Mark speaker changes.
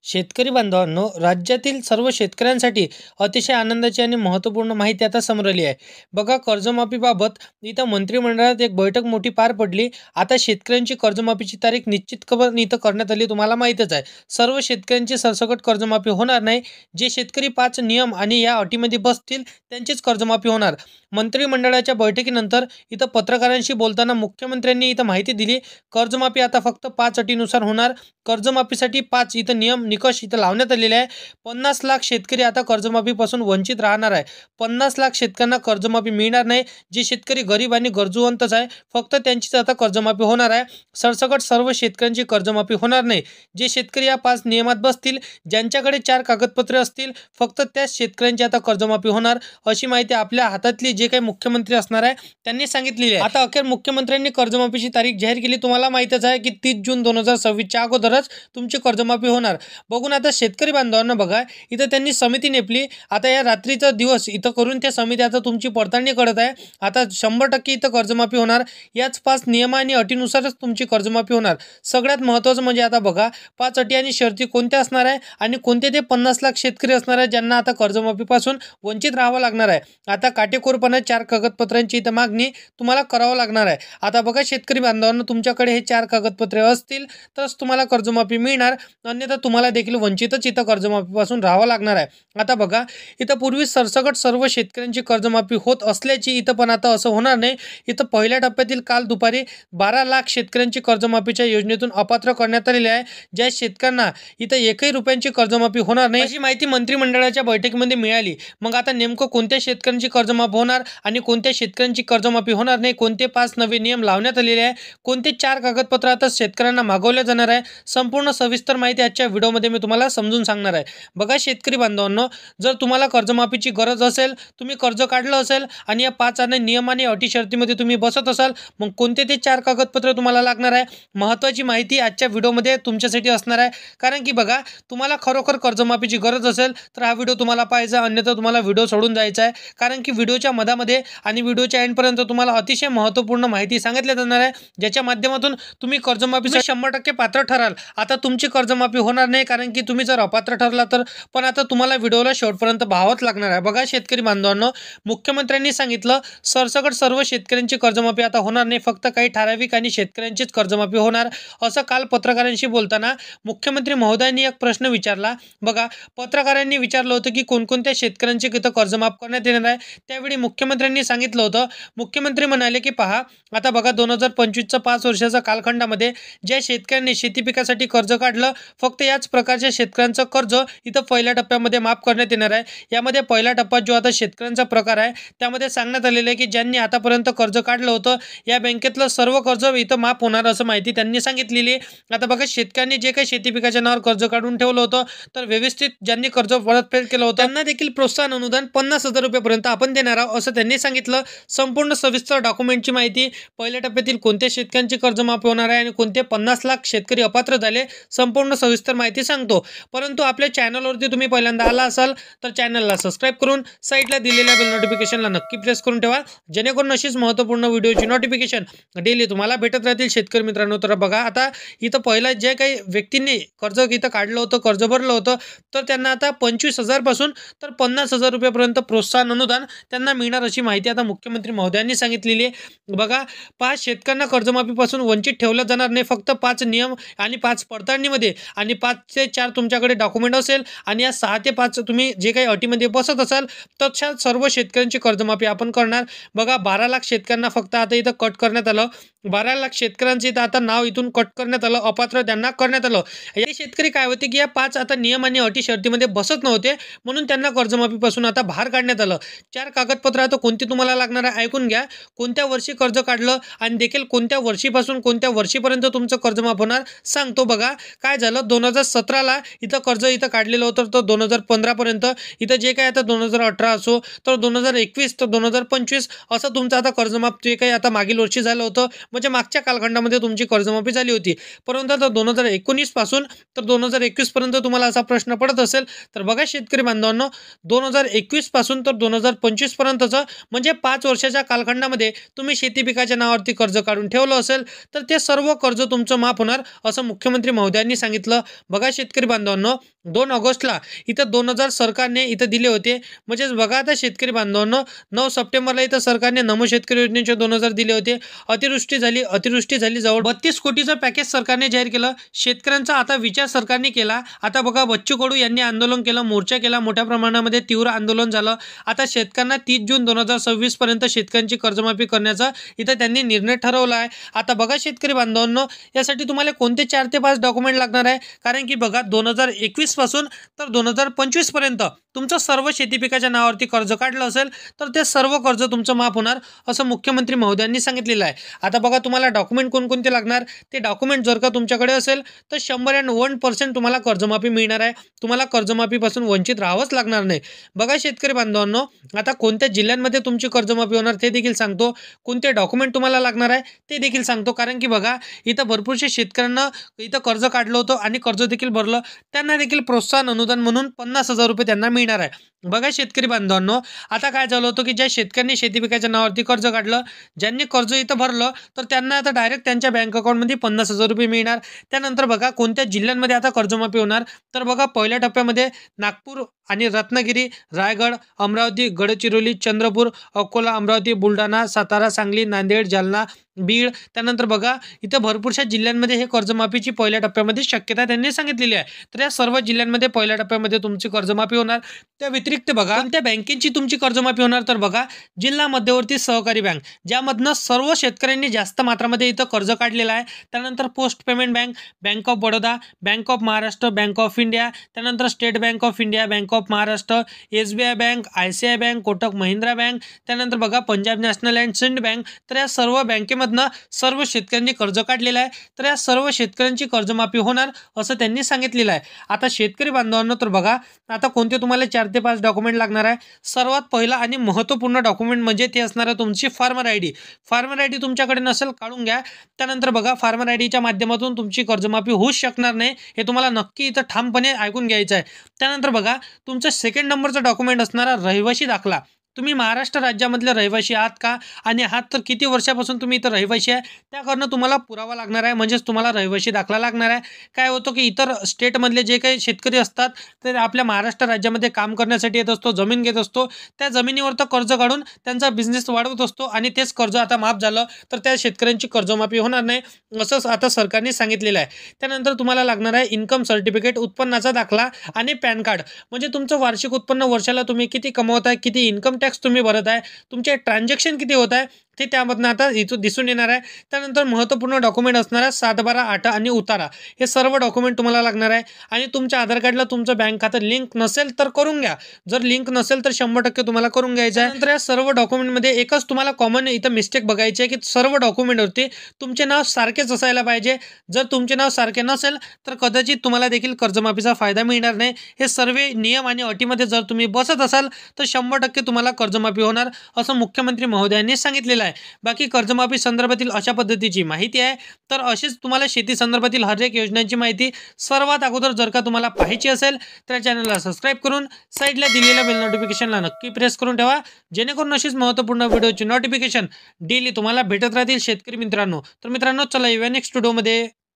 Speaker 1: शेतकरी बांधवांनो, राज्यातील सर्व शेतकऱ्यांसाठी अतिशय आनंदाची आणि महत्त्वपूर्ण माहिती आता समोर आली आहे. बघा, कर्जमाफीबाबत इथं मंत्रिमंडळात एक बैठक मोठी पार पडली. आता शेतकऱ्यांची कर्जमाफीची तारीख निश्चित इथं करण्यात आली, तुम्हाला माहीतच आहे. सर्व शेतकऱ्यांची सरसकट कर्जमाफी होणार नाही. जे शेतकरी 5 नियम आणि या अटीमध्ये बसतील त्यांचीच कर्जमाफी होणार. मंत्रिमंडळाच्या बैठकीनंतर इथं पत्रकारांशी बोलताना मुख्यमंत्र्यांनी इथं माहिती दिली. कर्जमाफी आता फक्त 5 अटीनुसार होणार. कर्जमाफीसाठी 5 इथं नियम निकष इथं लावण्यात आलेले आहे. 50 लाख शेतकरी आता कर्जमाफीपासून वंचित राहणार आहे. 50 लाख शेतकऱ्यांना कर्जमाफी मिळणार नाही. जे शेतकरी गरीब आणि गरजूवंतच आहे, फक्त त्यांचीच आता कर्जमाफी होणार आहे. सरसकट सर्व शेतकऱ्यांची कर्जमाफी होणार नाही. जे शेतकरी या 5 नियमात बसतील, ज्यांच्याकडे 4 कागदपत्रे असतील, फक्त त्याच शेतकऱ्यांची आता कर्जमाफी होणार, अशी माहिती आपल्या हातातली जे काही मुख्यमंत्री असणार आहे त्यांनी सांगितलेली आहे. आता अखेर मुख्यमंत्र्यांनी कर्जमाफीची तारीख जाहीर केली. तुम्हाला माहितच आहे की 30 जून 2026च्या अगोदरच तुमची कर्जमाफी होणार. बघून आता शेतकरी बांधवांना बघा, इथं त्यांनी समिती नेपली. आता या रात्रीचा दिवस इथं करून त्या समिती आता तुमची पडताळणी करत आहे. आता 100% इथं कर्जमाफी होणार. याच 5 नियम आणि अटीनुसारच तुमची कर्जमाफी होणार. सगळ्यात महत्त्वाचं म्हणजे आता बघा, 5 अटी आणि शर्ती कोणत्या असणार आहे आणि कोणते ते 50 लाख शेतकरी असणार आहे ज्यांना आता कर्जमाफीपासून वंचित राहावं लागणार आहे. आता काटेकोरपणे 4 कागदपत्रांची इथं मागणी तुम्हाला करावं लागणार आहे. आता बघा शेतकरी बांधवांना, तुमच्याकडे हे 4 कागदपत्रे असतील तरच तुम्हाला कर्जमाफी मिळणार, अन्यथा तुम्हाला देखील वंचितच इथं कर्जमाफीपासून राहावं लागणार आहे. आता बघा, इथं पूर्वी सरसकट सर्व शेतकऱ्यांची कर्जमाफी होत असल्याची इथं पण आता असं होणार नाही. इथं पहिल्या टप्प्यातील काल दुपारी 12 लाख शेतकऱ्यांची कर्जमाफीच्या योजनेतून अपात्र करण्यात आलेली आहे. ज्या शेतकऱ्यांना इथं 1 रुपयांची कर्जमाफी होणार नाही, अशी माहिती मंत्रिमंडळाच्या बैठकीमध्ये मिळाली. मग आता नेमकं कोणत्या शेतकऱ्यांची कर्जमाफी होणार आणि कोणत्या शेतकऱ्यांची कर्जमाफी होणार नाही, कोणते 5 नवे नियम लावण्यात आलेले आहे, कोणते 4 कागदपत्र आता शेतकऱ्यांना मागवले जाणार आहे, संपूर्ण सविस्तर माहिती आजच्या व्हिडिओमध्ये मी तुम्हाला समजून सांगणार आहे. बघा शेतकरी बांधवांनो, जर तुम्हाला कर्जमाफीची गरज असेल, तुम्ही कर्ज काढलं असेल आणि या 5 नियम आणि अटी शर्तीमध्ये तुम्ही बसत असाल, मग कोणते ते 4 कागदपत्र तुम्हाला लागणार आहे, महत्त्वाची माहिती आजच्या व्हिडिओमध्ये तुमच्यासाठी असणार आहे. कारण की बघा, तुम्हाला खरोखर कर्जमाफीची गरज असेल तर हा व्हिडिओ तुम्हाला पाहायचा, अन्यथा तुम्हाला व्हिडिओ सोडून जायचा आहे. कारण की व्हिडिओच्या मधामध्ये आणि व्हिडिओच्या एंडपर्यंत तुम्हाला अतिशय महत्त्वपूर्ण माहिती सांगितली जाणार आहे, ज्याच्या माध्यमातून तुम्ही कर्जमाफीसाठी 100% पात्र ठराल. आता तुमची कर्जमाफी होणार नाही, कारण की तुम्ही जर अपात्र ठरला तर, पण आता तुम्हाला व्हिडिओला शेवटपर्यंत पाहावंच लागणार आहे. बघा शेतकरी बांधवांनो, मुख्यमंत्र्यांनी सांगितलं सरसकट सर्व शेतकऱ्यांची कर्जमाफी आता होणार नाही, फक्त काही ठराविक आणि शेतकऱ्यांचीच कर्जमाफी होणार, असं काल पत्रकारांशी बोलताना मुख्यमंत्री महोदयांनी एक प्रश्न विचारला. बघा, पत्रकारांनी विचारलं होतं की कोणकोणत्या शेतकऱ्यांची इथं कर्जमाफ करण्यात येणार आहे. त्यावेळी मुख्यमंत्र्यांनी सांगितलं होतं, मुख्यमंत्री म्हणाले की पहा, आता बघा 2025चा 5 वर्षाचा कालखंडामध्ये ज्या शेतकऱ्यांनी शेती पिकासाठी कर्ज काढलं, फक्त याच प्रकारच्या शेतकऱ्यांचं कर्ज इथं पहिल्या टप्प्यामध्ये माफ करण्यात येणार आहे. यामध्ये पहिला टप्पा जो आता शेतकऱ्यांचा प्रकार आहे, त्यामध्ये सांगण्यात आलेलं आहे की ज्यांनी आतापर्यंत कर्ज काढलं होतं, या बँकेतलं सर्व कर्ज इथं माफ होणार, असं माहिती त्यांनी सांगितलेली आहे. आता बघा, शेतकऱ्यांनी जे काही शेती पिकाच्या नावावर कर्ज काढून ठेवलं होतं, तर व्यवस्थित ज्यांनी कर्ज परतफेड केलं होतं त्यांना देखील प्रोत्साहन अनुदान 50,000 रुपयापर्यंत आपण देणार आहोत, असं त्यांनी सांगितलं. संपूर्ण सविस्तर डॉक्युमेंटची माहिती, पहिल्या टप्प्यातील कोणत्या शेतकऱ्यांची कर्जमाफी होणार आहे आणि कोणते 50 लाख शेतकरी अपात्र झाले, संपूर्ण सविस्तर माहिती सांगतो. परंतु आपल्या चॅनलवरती तुम्ही पहिल्यांदा आला असाल तर चॅनलला सबस्क्राईब करून साईडला दिलेल्या बेल नोटिफिकेशनला नक्की प्रेस करून ठेवा, जेणेकरून अशीच महत्त्वपूर्ण व्हिडिओची नोटिफिकेशन डेली तुम्हाला भेटत राहतील. शेतकरी मित्रांनो, तर बघा, आता इथं पहिला जे काही व्यक्तींनी कर्ज इथं काढलं होतं, कर्ज भरलं होतं, तर त्यांना आता 25,000 पासून तर 50,000 रुपयापर्यंत प्रोत्साहन अनुदान त्यांना मिळणार, अशी माहिती आता मुख्यमंत्री महोदयांनी सांगितलेली आहे. बघा, 5 शेतकऱ्यांना कर्जमाफीपासून वंचित ठेवलं जाणार नाही, फक्त 5 नियम आणि 5 पडताळणीमध्ये आणि 5 ते 4 तुमच्याकडे डॉक्युमेंट असेल आणि या 6 ते 5 तुम्ही जे काही अटीमध्ये बसत असाल, तर सर्व शेतकऱ्यांची कर्जमाफी आपण करणार. बघा, 12 लाख शेतकऱ्यांना फक्त आता इथं कट करण्यात आलं. 12 लाख शेतकऱ्यांचे इथं आता नाव इथून कट करण्यात आलं, अपात्र त्यांना करण्यात आलं. हे शेतकरी काय होते की या 5 आता नियम आणि अटी शर्तीमध्ये बसत नव्हते, म्हणून त्यांना कर्जमाफीपासून आता बाहेर काढण्यात आलं. 4 कागदपत्र आता कोणती तुम्हाला लागणार आहे, ऐकून घ्या. कोणत्या वर्षी कर्ज काढलं आणि देखील कोणत्या वर्षीपासून कोणत्या वर्षीपर्यंत तुमचं कर्ज माफ होणार सांगतो. बघा, काय झालं, 2017ला इथं कर्ज इथं काढलेलं होतं, तर 2015 पर्यंत इथं जे काही आता 2018 असो तर 2021 तर 2025 असं तुमचं आता कर्जमाफ जे काही आता मागील वर्षी झालं होतं, म्हणजे मागच्या कालखंडामध्ये तुमची कर्जमाफी झाली होती. परंतु आता 2019 पासून तर 2021 पर्यंत तुम्हाला असा प्रश्न पडत असेल तर बघा शेतकरी बांधवांनो, 2021 पासून तर 2025 पर्यंतचं म्हणजे 5 वर्षाच्या कालखंडामध्ये तुम्ही शेती पिकाच्या नावावरती कर्ज काढून ठेवलं असेल तर ते सर्व कर्ज तुमचं माफ होणार, असं मुख्यमंत्री महोदयांनी सांगितलं. बघा शेतकरी बांधवांनो, 2 ऑगस्टला इथं 2000 सरकारने इथं दिले होते. म्हणजेच बघा आता शेतकरी बांधवांनो, 9 सप्टेंबरला इथं सरकारने नमो शेतकरी योजनेचे 2000 दिले होते. अतिवृष्टी झाली जवळ 32 कोटीचं पॅकेज सरकारने जाहीर केलं. शेतकऱ्यांचा आता विचार सरकारने केला. आता बघा बच्चू कडू यांनी आंदोलन केलं, मोर्चा केला, मोठ्या प्रमाणामध्ये तीव्र आंदोलन झालं. आता शेतकऱ्यांना 30 जून 2026 पर्यंत शेतकऱ्यांची कर्जमाफी करण्याचा इथं त्यांनी निर्णय ठरवला आहे. आता बघा शेतकरी बांधवांनो, यासाठी तुम्हाला कोणते 4 ते 5 डॉक्युमेंट लागणार आहे? कारण की बघा 2021 पासून तर 2025 पर्यंत तुमचं सर्व शेती पिकाच्या नावावरती कर्ज काढलं असेल तर ते सर्व कर्ज तुमचं माफ होणार असं मुख्यमंत्री महोदयांनी सांगितलेलं आहे. आता बघा तुम्हाला डॉक्युमेंट कोणकोणते लागणार, ते डॉक्युमेंट जर का तुमच्याकडे असेल तर 101% तुम्हाला कर्जमाफी मिळणार आहे. तुम्हाला कर्जमाफीपासून वंचित राहावंच लागणार नाही. बघा शेतकरी बांधवांनो, आता कोणत्या जिल्ह्यांमध्ये तुमची कर्जमाफी होणार ते देखील सांगतो, कोणते डॉक्युमेंट तुम्हाला लागणार आहे ते देखील सांगतो. कारण की बघा इथं भरपूरशे शेतकऱ्यांना इथं कर्ज काढलं होतं आणि कर्ज देखील भरलं, त्यांना देखील प्रोत्साहन अनुदान म्हणून 50,000 रुपये त्यांना मिळणार आहे. बघा शेतकरी बांधवांनो, आता काय झालं होतं की ज्या शेतकऱ्यांनी शेती पिकाच्या नावावरती कर्ज काढलं, ज्यांनी कर्ज इथं भरलं तर त्यांना आता डायरेक्ट त्यांच्या बँक अकाउंटमध्ये 50,000 रुपये मिळणार. त्यानंतर बघा कोणत्या जिल्ह्यांमध्ये आता कर्जमाफी होणार, तर बघा पहिल्या टप्प्यामध्ये नागपूर आणि रत्नागिरी, रायगड, अमरावती, गडचिरोली, चंद्रपूर, अकोला, अमरावती, बुलढाणा, सातारा, सांगली, नांदेड, जालना, बीड. त्यानंतर बघा इथं भरपूरशा जिल्ह्यांमध्ये हे कर्जमाफीची पहिल्या टप्प्यामध्ये शक्यता त्यांनी सांगितलेली आहे. तर या सर्व जिल्ह्यांमध्ये पहिल्या टप्प्यामध्ये तुमची कर्जमाफी होणार. त्या व्यतिरिक्त बघा कोणत्या बँकेची तुमची कर्जमाफी होणार, तर बघा जिल्हा मध्यवर्ती सहकारी बँक, ज्यामधनं सर्व शेतकऱ्यांनी जास्त मात्रामध्ये इथं कर्ज काढलेलं आहे. त्यानंतर post payment bank, bank of Baroda, bank of Maharashtra, bank of India, त्यानंतर state bank of India, bank of Maharashtra, SBI bank, ICICI bank, Kotak Mahindra bank, त्यानंतर बघा Punjab national and Sind bank. तर या सर्व बँकेमधनं सर्व शेतकऱ्यांनी कर्ज काढलेलं आहे. तर या सर्व शेतकऱ्यांची कर्जमाफी होणार असं त्यांनी सांगितलेलं आहे. आता शेतकरी बांधवांनो, तर बघा आता कोणते तुम्हाला 4 ते 5 डॉक्युमेंट लागणार आहे. सर्वात पहिला आणि महत्त्वपूर्ण डॉक्युमेंट म्हणजे ते असणार आहे तुमची फार्मर ID. फार्मर ID तुमच्याकडे नसेल काढून घ्या. त्यानंतर बघा फार्मर IDच्या माध्यमातून तुमची कर्जमाफी होऊच शकणार नाही, हे तुम्हाला नक्की इथं ठामपणे ऐकून घ्यायचं आहे. त्यानंतर बघा तुमचं 2nd नंबरचं डॉक्युमेंट असणारा रहिवासी दाखला. तुम्ही महाराष्ट्र राज्यामधले रहिवासी आहात का, आणि आहात तर किती वर्षापासून तुम्ही इथं रहिवासी आहे त्याकरनं तुम्हाला पुरावा लागणार आहे. म्हणजेच तुम्हाला रहिवासी दाखला लागणार आहे. काय होतं की इतर स्टेटमधले जे काही शेतकरी असतात ते आपल्या महाराष्ट्र राज्यामध्ये काम करण्यासाठी येत असतो, जमीन घेत असतो, त्या जमिनीवर तर कर्ज काढून त्यांचा बिझनेस वाढवत असतो आणि तेच कर्ज आता माफ झालं तर त्या शेतकऱ्यांची कर्जमाफी होणार नाही असं आता सरकारने सांगितलेलं आहे. त्यानंतर तुम्हाला लागणार आहे इन्कम सर्टिफिकेट, उत्पन्नाचा दाखला आणि पॅन कार्ड. म्हणजे तुमचं वार्षिक उत्पन्न, वर्षाला तुम्ही किती कमवत आहे, किती इन्कम टॅक्स तुम्ही भरत आहे, तुमचे ट्रान्झॅक्शन किती होत आहे ते त्यामधनं आता इथून दिसून येणार आहे. त्यानंतर महत्त्वपूर्ण डॉक्युमेंट असणार आहे 7/12 8 आणि उतारा. हे सर्व डॉक्युमेंट तुम्हाला लागणार आहे. आणि तुमच्या आधार कार्डला तुमचं बँक खातं लिंक नसेल तर करून घ्या. जर लिंक नसेल तर 100% तुम्हाला करून घ्यायचं आहे. नंतर या सर्व डॉक्युमेंटमध्ये एकच तुम्हाला कॉमन इथं मिस्टेक बघायची आहे की सर्व डॉक्युमेंटवरती तुमचे नाव सारखेच असायला पाहिजे. जर तुमचे नाव सारखे नसेल तर कदाचित तुम्हाला देखील कर्जमाफीचा फायदा मिळणार नाही. हे सर्व नियम आणि अटीमध्ये जर तुम्ही बसत असाल तर 100% तुम्हाला कर्जमाफी होणार असं मुख्यमंत्री महोदयांनी सांगितलेलं आहे. बाकी कर्जमाफी संदर्भातील अशा पद्धतीची माहिती आहे. तर अशीच तुम्हाला शेती संदर्भातील हर एक योजनांची माहिती सर्वात अगोदर जर का तुम्हाला पाहायची असेल तर चॅनलला सबस्क्राईब करून साईडला दिलेल्या बेल नोटिफिकेशनला नक्की प्रेस करून ठेवा, जेणेकरून अशीच महत्त्वपूर्ण व्हिडिओची नोटिफिकेशन डेली तुम्हाला भेटत राहतील शेतकरी मित्रांनो. तर मित्रांनो चला येऊया नेक्स्ट व्हिडिओमध्ये.